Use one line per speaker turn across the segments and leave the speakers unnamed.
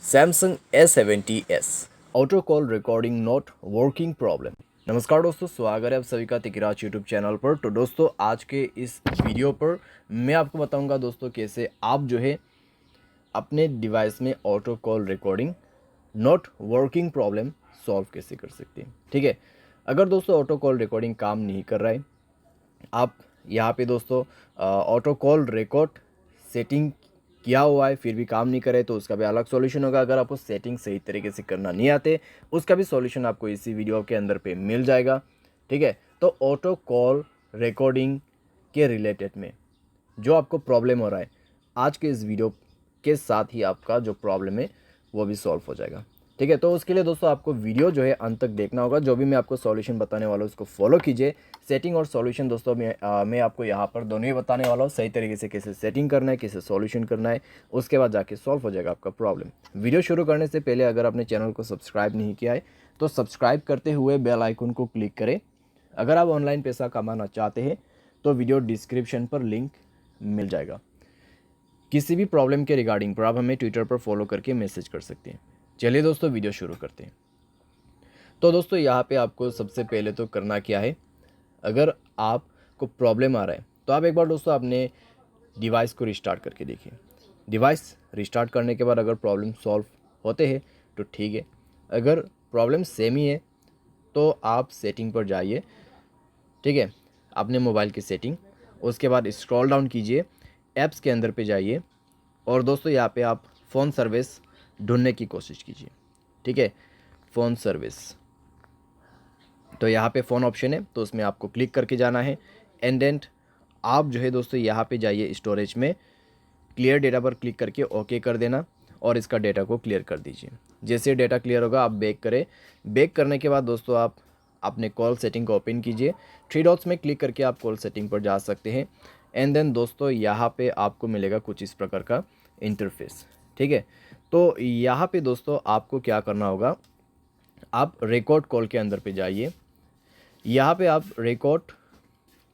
Samsung A70S auto call recording not working problem. नमस्कार दोस्तों, स्वागत है आप सभी का तिकराज यूट्यूब चैनल पर। तो दोस्तों, आज के इस वीडियो पर मैं आपको बताऊंगा दोस्तों कैसे आप जो है अपने डिवाइस में auto call recording not working problem solve कैसे कर सकते हैं। ठीक है, अगर दोस्तों ऑटो कॉल रिकॉर्डिंग काम नहीं कर रहा है, आप यहाँ पे दोस्तों ऑटो कॉल रिकॉर्ड सेटिंग किया हुआ है फिर भी काम नहीं करे तो उसका भी अलग सॉल्यूशन होगा। अगर आपको सेटिंग सही तरीके से करना नहीं आते उसका भी सॉल्यूशन आपको इसी वीडियो के अंदर पे मिल जाएगा। ठीक है, तो ऑटो कॉल रिकॉर्डिंग के रिलेटेड में जो आपको प्रॉब्लम हो रहा है, आज के इस वीडियो के साथ ही आपका जो प्रॉब्लम है वो भी सॉल्व हो जाएगा। ठीक है, तो उसके लिए दोस्तों आपको वीडियो जो है अंत तक देखना होगा। जो भी मैं आपको सॉल्यूशन बताने वाला हूँ उसको फॉलो कीजिए। सेटिंग और सॉल्यूशन दोस्तों मैं आपको यहाँ पर दोनों ही बताने वाला हूँ, सही तरीके से कैसे सेटिंग करना है, कैसे सॉल्यूशन करना है, उसके बाद जाके सॉल्व हो जाएगा आपका प्रॉब्लम। वीडियो शुरू करने से पहले अगर आपने चैनल को सब्सक्राइब नहीं किया है तो सब्सक्राइब करते हुए बेल आइकन को क्लिक करें। अगर आप ऑनलाइन पैसा कमाना चाहते हैं तो वीडियो डिस्क्रिप्शन पर लिंक मिल जाएगा। किसी भी प्रॉब्लम के रिगार्डिंग पर आप हमें ट्विटर पर फॉलो करके मैसेज कर सकते हैं। चलिए दोस्तों, वीडियो शुरू करते हैं। तो दोस्तों, यहाँ पे आपको सबसे पहले तो करना क्या है, अगर आपको प्रॉब्लम आ रहा है तो आप एक बार दोस्तों अपने डिवाइस को रिस्टार्ट करके देखिए। डिवाइस रिस्टार्ट करने के बाद अगर प्रॉब्लम सॉल्व होते हैं तो ठीक है, अगर प्रॉब्लम सेम ही है तो आप सेटिंग पर जाइए। ठीक है, अपने मोबाइल की सेटिंग, उसके बाद स्क्रॉल डाउन कीजिए, ऐप्स के अंदर पे जाइए और दोस्तों यहाँ पे आप फ़ोन सर्विस ढूंढने की कोशिश कीजिए। ठीक है, फ़ोन सर्विस, तो यहाँ पे फ़ोन ऑप्शन है तो उसमें आपको क्लिक करके जाना है। एंड देन आप जो है दोस्तों यहाँ पे जाइए, स्टोरेज में क्लियर डेटा पर क्लिक करके ओके कर देना और इसका डेटा को क्लियर कर दीजिए। जैसे डेटा क्लियर होगा आप बैक करें। बैक करने के बाद दोस्तों आप अपने कॉल सेटिंग को ओपन कीजिए। थ्री डॉट्स में क्लिक करके आप कॉल सेटिंग पर जा सकते हैं। एंड देन दोस्तों यहाँ पे आपको मिलेगा कुछ इस प्रकार का इंटरफेस। ठीक है, तो यहाँ पे दोस्तों आपको क्या करना होगा, आप रिकॉर्ड कॉल के अंदर पे जाइए। यहाँ पे आप रिकॉर्ड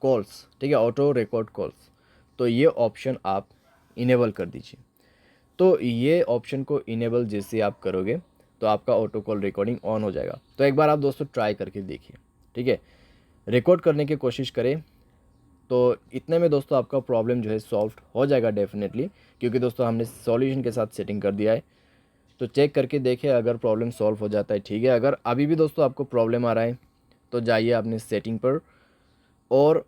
कॉल्स, ठीक है, ऑटो रिकॉर्ड कॉल्स, तो ये ऑप्शन आप इनेबल कर दीजिए। तो ये ऑप्शन को इनेबल जैसे आप करोगे तो आपका ऑटो कॉल रिकॉर्डिंग ऑन हो जाएगा। तो एक बार आप दोस्तों ट्राई करके देखिए। ठीक है, रिकॉर्ड करने की कोशिश करें तो इतने में दोस्तों आपका प्रॉब्लम जो है सॉल्व हो जाएगा डेफिनेटली, क्योंकि दोस्तों हमने सॉल्यूशन के साथ सेटिंग कर दिया है। तो चेक करके देखें, अगर प्रॉब्लम सॉल्व हो जाता है ठीक है। अगर अभी भी दोस्तों आपको प्रॉब्लम आ रहा है तो जाइए अपनी सेटिंग पर और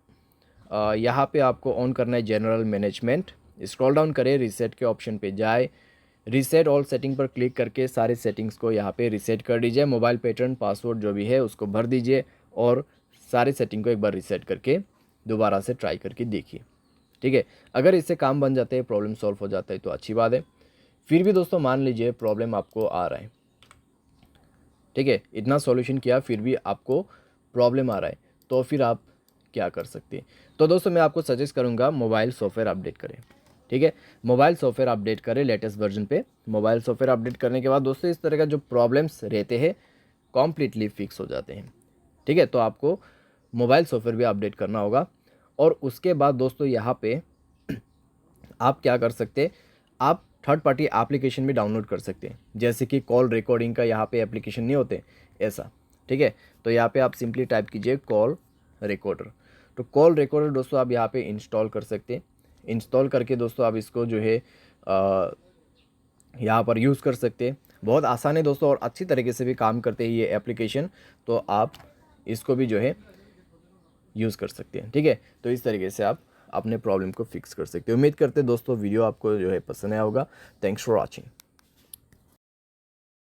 यहाँ पे आपको ऑन करना है जनरल मैनेजमेंट। स्क्रॉल डाउन करें, रीसेट के ऑप्शन पे जाए, रीसेट ऑल सेटिंग पर क्लिक करके सारे सेटिंग्स को यहाँ पे रीसेट कर दीजिए। मोबाइल पैटर्न, पासवर्ड जो भी है उसको भर दीजिए और सारी सेटिंग को एक बार रीसेट करके दोबारा से ट्राई करके देखिए। ठीक है, अगर इससे काम बन जाते हैं, प्रॉब्लम सॉल्व हो जाता है तो अच्छी बात है। फिर भी दोस्तों मान लीजिए प्रॉब्लम आपको आ रहा है, ठीक है, इतना सॉल्यूशन किया फिर भी आपको प्रॉब्लम आ रहा है, तो फिर आप क्या कर सकते हैं। तो दोस्तों मैं आपको सजेस्ट करूंगा मोबाइल सॉफ्टवेयर अपडेट करें। ठीक है, मोबाइल सॉफ्टवेयर अपडेट करें लेटेस्ट वर्जन पे। मोबाइल सॉफ्टवेयर अपडेट करने के बाद दोस्तों इस तरह का जो प्रॉब्लम्स रहते हैं कॉम्प्लीटली फिक्स हो जाते हैं। ठीक है, तो आपको मोबाइल सॉफ्टवेयर भी अपडेट करना होगा और उसके बाद दोस्तों यहाँ पे आप क्या कर सकते हैं, आप थर्ड पार्टी एप्लीकेशन भी डाउनलोड कर सकते हैं, जैसे कि कॉल रिकॉर्डिंग का यहाँ पे एप्लीकेशन नहीं होते ऐसा। ठीक है, तो यहाँ पे आप सिंपली टाइप कीजिए कॉल रिकॉर्डर। तो कॉल रिकॉर्डर दोस्तों आप यहाँ पे इंस्टॉल कर सकते हैं। इंस्टॉल करके दोस्तों आप इसको जो है यहाँ पर यूज़ कर सकते हैं। बहुत आसान है दोस्तों और अच्छी तरीके से भी काम करते हैं ये एप्लीकेशन, तो आप इसको भी जो है यूज़ कर सकते हैं। ठीक है, तो इस तरीके से आप अपने प्रॉब्लम को फिक्स कर सकते हैं। उम्मीद करते हैं दोस्तों वीडियो आपको जो है पसंद आया होगा। Thanks for watching.